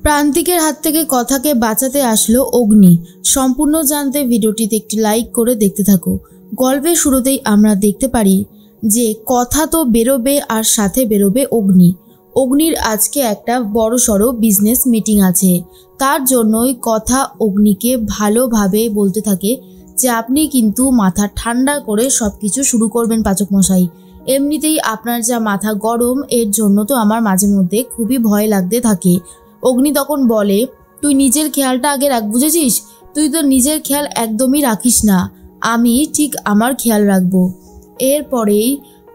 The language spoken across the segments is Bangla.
প্রান্তিকের হাত থেকে কথাকে বাঁচাতে আসলো অগ্নি। সম্পূর্ণ জানতে ভিডিওটিতে একটি লাইক করে দেখতে থাকো। গল্পের শুরুতেই আমরা দেখতে পারি যে কথা তো বেরোবে আর সাথে বেরোবে অগ্নি। অগ্নির আজকে একটা বড়সড় বিজনেস মিটিং আছে, তার জন্যই কথা অগ্নিকে ভালোভাবে বলতে থাকে যে আপনি কিন্তু মাথা ঠান্ডা করে সব কিছু শুরু করবেন পাচক মশাই। এমনিতেই আপনার যা মাথা গরম, এর জন্য তো আমার মাঝে মধ্যে খুবই ভয় লাগতে থাকে। অগ্নি তখন বলে, তুই নিজের খেয়ালটা আগে রাখ, বুঝেছিস? তুই তো নিজের খেয়াল একদমই রাখিস না, আমি ঠিক আমার খেয়াল রাখবো। এরপরেই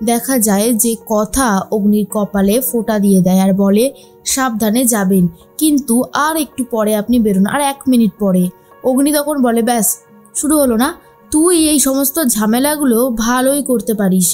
দেখা যায় যে কথা অগ্নির কপালে ফোঁটা দিয়ে দেয় আর বলে, সাবধানে যাবেন, কিন্তু আর একটু পরে আপনি বেরোন, আর 1 মিনিট পরে। অগ্নি তখন বলে, ব্যাস শুরু হলো না? তুই এই সমস্ত ঝামেলাগুলো ভালোই করতে পারিস।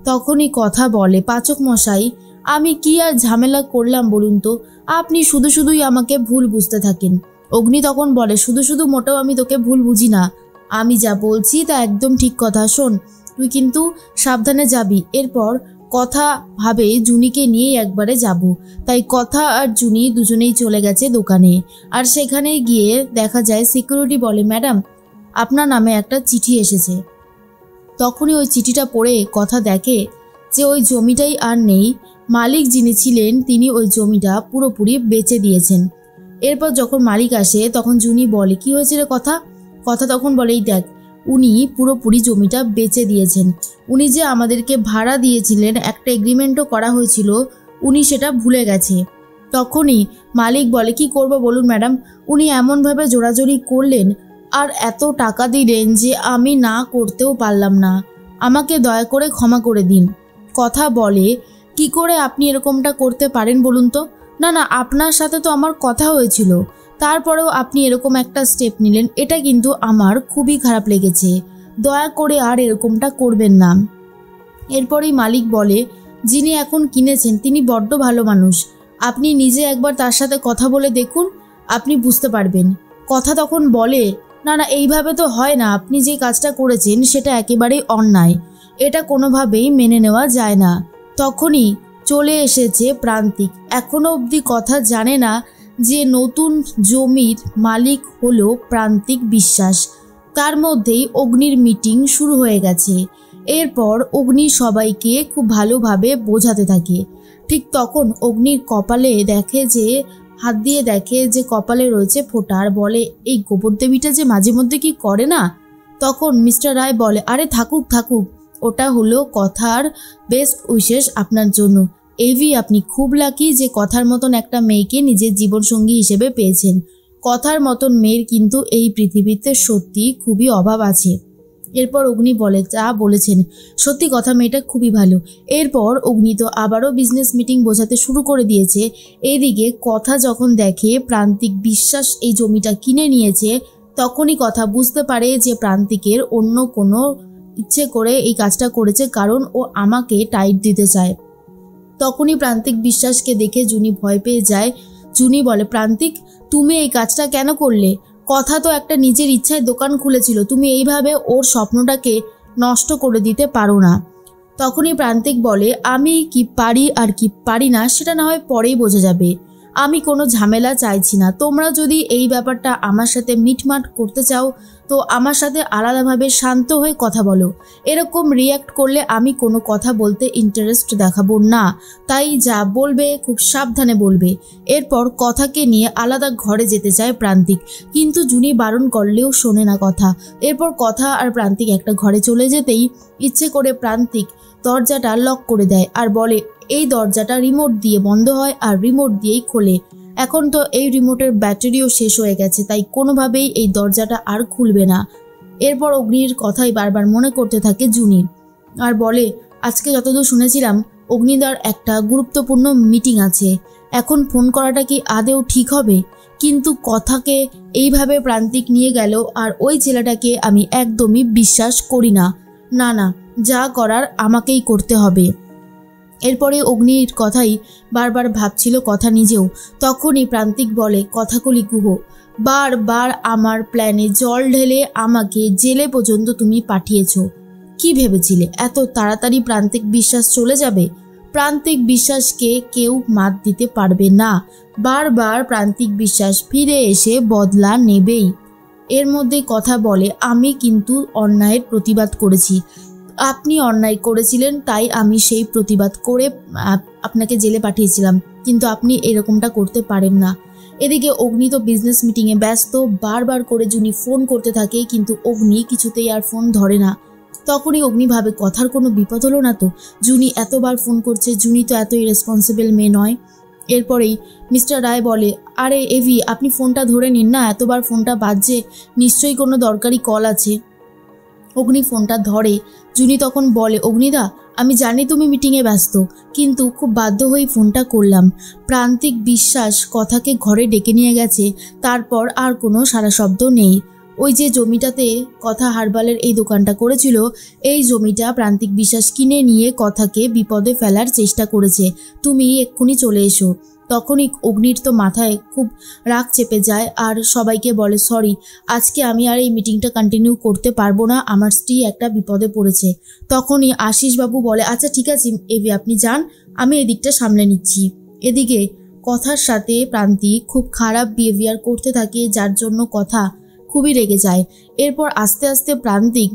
তখনই কথা বলে, পাচক মশাই আমি কি আর ঝামেলা করলাম বলুন তো? আপনি শুধু শুধুই আমাকে ভুল বুঝতে থাকেন। অগ্নি তখন বলে, শুধু শুধু মোটেও আমি তোকে ভুল বুঝি না, আমি যা বলছি তা একদম ঠিক কথা। শোন, তুই কিন্তু সাবধানে যাবি। এরপর কথা ভাবে জুনিকে নিয়েই একবারে যাব, তাই কথা আর জুনি দুজনেই চলে গেছে দোকানে। আর সেখানে গিয়ে দেখা যায় সিকিউরিটি বলে, ম্যাডাম আপনার নামে একটা চিঠি এসেছে। তখনই ওই চিঠিটা পড়ে কথা দেখে যে ওই জমিটাই আর নেই, মালিক যিনি ছিলেন তিনি ওই জমিটা পুরোপুরি বেচে দিয়েছেন। এরপর যখন মালিক আসে তখন জুনি বলে, কি হয়েছে রে কথা? কথা তখন বলে, এই দেখ, উনি পুরোপুরি জমিটা বেচে দিয়েছেন। উনি যে আমাদেরকে ভাড়া দিয়েছিলেন, একটা এগ্রিমেন্টও করা হয়েছিল, উনি সেটা ভুলে গেছে। তখনই মালিক বলে, কি করব বলুন ম্যাডাম? উনি এমনভাবে জোরাজোরি করলেন আর এত টাকা দিলেন যে আমি না করতেও পারলাম না, আমাকে দয়া করে ক্ষমা করে দিন। কথা বলে, কি করে আপনি এরকমটা করতে পারেন বলুন তো? না না, আপনার সাথে তো আমার কথা হয়েছিল, তারপরেও আপনি এরকম একটা স্টেপ নিলেন, এটা কিন্তু আমার খুবই খারাপ লেগেছে, দয়া করে আর এরকমটা করবেন না। এরপরেই মালিক বলে, যিনি এখন কিনেছেন তিনি বড্ড ভালো মানুষ, আপনি নিজে একবার তার সাথে কথা বলে দেখুন, আপনি বুঝতে পারবেন। কথা তখন বলে, না না, এইভাবে তো হয় না, আপনি যে কাজটা করেছেন সেটা একেবারেই অন্যায়, এটা কোনোভাবেই মেনে নেওয়া যায় না। তখনই চলে এসেছে প্রান্তিক। এখনো অবধি কথা জানে না যে নতুন জমির মালিক হলো প্রান্তিক বিশ্বাস। তার মধ্যেই অগ্নির মিটিং শুরু হয়ে গেছে। এরপর অগ্নি সবাইকে খুব ভালোভাবে বোঝাতে থাকে। ঠিক তখন অগ্নির কপালে দেখে যে হাত দিয়ে দেখে যে কপালে রয়েছে ফোঁটা, আর বলে, এই গোবর দেবীটা যে মাঝে মধ্যে কি করে না। তখন মিস্টার রায় বলে, আরে থাকুক থাকুক, ওটা হলো কথার বেস্ট উইশেস আপনার জন্য। এভি আপনি খুব লাকি যে কথার মতন একটা মেয়েকে নিজের জীবনসঙ্গী হিসেবে পেয়েছেন। কথার মতন মেয়ের কিন্তু এই পৃথিবীতে সত্যি খুবই অভাব আছে। এরপর অগ্নি বলে, যা বলেছেন সত্যি, কথা মেয়েটা খুবই ভালো। এরপর অগ্নি তো আবারও বিজনেস মিটিং বোঝাতে শুরু করে দিয়েছে। এদিকে কথা যখন দেখে প্রান্তিক বিশ্বাস এই জমিটা কিনে নিয়েছে, তখনই কথা বুঝতে পারে যে প্রান্তিকের অন্য কোনো ইচ্ছে করে এই কাজটা করেছে, কারণ ও আমাকে টাইট দিতে চায়। তখনই প্রান্তিক বিশ্বাসকে দেখে জুনি ভয় পেয়ে যায়। জুনি বলে, প্রান্তিক তুমি এই কাজটা কেন করলে? কথা তো একটা নিজের ইচ্ছায় দোকান খুলেছিল, তুমি এইভাবে ওর স্বপ্নটাকে নষ্ট করে দিতে পারো না। তখনই প্রান্তিক বলে, আমি কি পারি আর কি পারি না সেটা না হয় পরেই বোঝা যাবে, আমি কোনো ঝামেলা চাইছি না। তোমরা যদি এই ব্যাপারটা আমার সাথে মিটমাট করতে চাও তো আমার সাথে আলাদাভাবে শান্ত হয়ে কথা বলো, এরকম রিয়্যাক্ট করলে আমি কোনো কথা বলতে ইন্টারেস্ট দেখাবো না, তাই যা বলবে খুব সাবধানে বলবে। এরপর কথাকে নিয়ে আলাদা ঘরে যেতে চায় প্রান্তিক, কিন্তু জুনি বারণ করলেও শোনে না কথা। এরপর কথা আর প্রান্তিক একটা ঘরে চলে যেতেই ইচ্ছে করে প্রান্তিক দরজাটা লক করে দেয় আর বলে, এই দরজাটা রিমোট দিয়ে বন্ধ হয় আর রিমোট দিয়েই খোলে, এখন তো এই রিমোটের ব্যাটারিও শেষ হয়ে গেছে, তাই কোনোভাবেই এই দরজাটা আর খুলবে না। এরপর অগ্নির কথাই বারবার মনে করতে থাকে জুনি আর বলে, আজকে যতদূর শুনেছিলাম অগ্নিদার একটা গুরুত্বপূর্ণ মিটিং আছে, এখন ফোন করাটা কি আদেও ঠিক হবে? কিন্তু কথাকে এইভাবে প্রান্তিক নিয়ে গেল আর ওই ছেলেটাকে আমি একদমই বিশ্বাস করি না, না না, যা করার আমাকেই করতে হবে। এরপরে অগ্নির কথাই বারবার ভাবছিল কথা নিজেও। তখনই প্রান্তিক বলে, কথাকলি কুহ, বারবার আমার প্ল্যানে জল ঢেলে আমাকে জেলে পর্যন্ত তুমি পাঠিয়েছ। কি ভেবেছিলে এত তাড়াতাড়ি প্রান্তিক বিশ্বাস চলে যাবে? প্রান্তিক বিশ্বাসকে কেউ মাত দিতে পারবে না। বারবার প্রান্তিক বিশ্বাস ফিরে এসে বদলা নেবেই। এর মধ্যে কথা বলে, আমি কিন্তু অন্যায়ের প্রতিবাদ করেছি। আপনি অন্যায় করেছিলেন, তাই আমি সেই প্রতিবাদ করে আপনাকে জেলে পাঠিয়েছিলাম, কিন্তু আপনি এরকমটা করতে পারেন না। এদিকে অগ্নি তো বিজনেস মিটিংয়ে ব্যস্ত। বারবার করে জুনি ফোন করতে থাকে, কিন্তু অগ্নি কিছুতেই আর ফোন ধরে না। তখনই অগ্নি ভাবে, কথার কোনো বিপদ হলো না তো? জুনি এতবার ফোন করছে, জুনি তো এত ইরেসপন্সিবল মেয়ে নয়। এরপরেই মিস্টার রায় বলে, আরে এভি, আপনি ফোনটা ধরে নিন না, এতবার ফোনটা বাজছে, নিশ্চয়ই কোনো দরকারি কল আছে। অগ্নি ফোনটা ধরে। জুনি তখন বলে, অগ্নিদা, আমি জানি তুমি মিটিংয়ে ব্যস্ত, কিন্তু খুব বাধ্য হয়ে ফোনটা করলাম। প্রান্তিক বিশ্বাস কথাকে ঘরে ডেকে নিয়ে গেছে, তারপর আর কোনো সারা শব্দ নেই। ওই যে জমিটাতে কথা হারবালের এই দোকানটা করেছিল, এই জমিটা প্রান্তিক বিশ্বাস কিনে নিয়ে কথাকে বিপদে ফেলার চেষ্টা করেছে। তুমি এক্ষুনি চলে এসো। তখনই অগ্নির তো মাথায় খুব রাগ চেপে যায় আর সবাইকে বলে, সরি, আজকে আমি আর এই মিটিংটা কন্টিনিউ করতে পারবো না, আমার স্ত্রী একটা বিপদে পড়েছে। তখনই আশিসবাবু বলে, আচ্ছা ঠিক আছে এভি, আপনি যান, আমি এদিকটা সামলে নিচ্ছি। এদিকে কথার সাথে প্রান্তিক খুব খারাপ বিহেভিয়ার করতে থাকে, যার জন্য কথা খুবই রেগে যায়। এরপর আস্তে আস্তে প্রান্তিক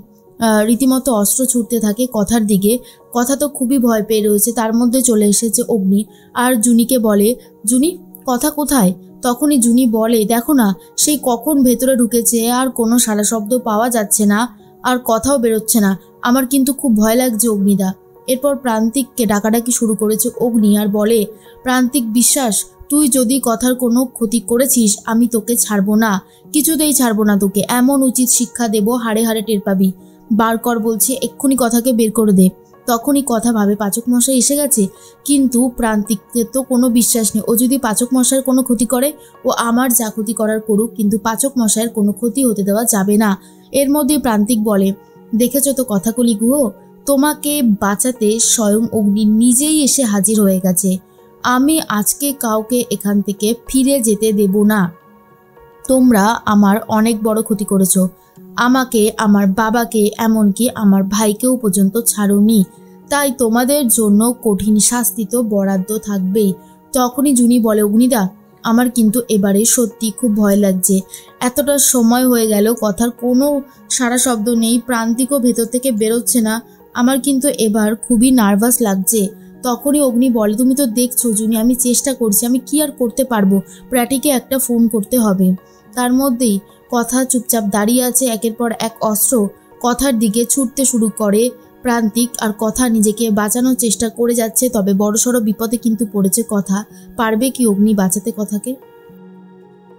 রীতিমতো অস্ত্র ছুটতে থাকে কথার দিকে। কথা তো খুবই ভয় পেয়ে রয়েছে, তার মধ্যে চলে এসেছে অগ্নি আর জুনিকে বলে, জুনি, কথা কোথায়? তখনই জুনি বলে, দেখো না, সেই কখন ভেতরে ঢুকেছে, আর কোনো সারা শব্দ পাওয়া যাচ্ছে না, আর কথাও বেরোচ্ছে না। আমার কিন্তু খুব ভয় লাগছে অগ্নিদা। এরপর প্রান্তিককে ডাকাডাকি শুরু করেছে অগ্নি আর বলে, প্রান্তিক বিশ্বাস, তুই যদি কথার কোনো ক্ষতি করেছিস, আমি তোকে ছাড়বো না, কিছুতেই ছাড়বো না তোকে। এমন উচিত শিক্ষা দেব, হাড়ে হাড়ে টের পাবি। বার কর বলছে, এক্ষুনি কথাকে বের করে দে। তখনই কথা ভাবে, পাচক মশাই এসে গেছে, কিন্তু প্রান্তিকের তো কোনো বিশ্বাস নেই। ও যদি পাচক মশাইয়ের কোনো ক্ষতি করে, ও আমার যা ক্ষতি করার করুক, কিন্তু পাচক মশাইয়ের কোনো ক্ষতি হতে দেওয়া যাবে না। এর মধ্যে প্রান্তিক বলে, দেখেছো তো কথাকলি গুহ, তোমাকে বাঁচাতে স্বয়ং অগ্নি নিজেই এসে হাজির হয়ে গেছে। আমি আজকে কাউকে এখান থেকে ফিরে যেতে দেব না। তোমরা আমার অনেক বড় ক্ষতি করেছো, আমাকে, আমার বাবাকে, এমনকি আমার ভাইকেও পর্যন্ত ছাড়োনি, তাই তোমাদের জন্য কঠিন শাস্তি তো বরাদ্দ থাকবেই। তখনই জুনি বলে, অগ্নিদা, আমার কিন্তু এবারে সত্যি খুব ভয় লাগছে। এতটা সময় হয়ে গেল, কথার কোনো সারা শব্দ নেই, প্রান্তিকও ভেতর থেকে বেরোচ্ছে না, আমার কিন্তু এবার খুবই নার্ভাস লাগছে। তখনই অগ্নি বলে, তুমি তো দেখছো জুনি, আমি চেষ্টা করছি, আমি কি আর করতে পারবো, প্র্যাটিকে একটা ফোন করতে হবে। তার মধ্যেই কথা চুপচাপ দাঁড়িয়ে আছে। একের পর এক অস্ত্র কথার দিকে ছুটতে শুরু করে প্রান্তিক, আর কথা নিজেকে বাঁচানোর চেষ্টা করে যাচ্ছে। তবে বড়সড় বিপদে কিন্তু পড়েছে কথা। পারবে কি অগ্নি বাঁচাতে কথাকে?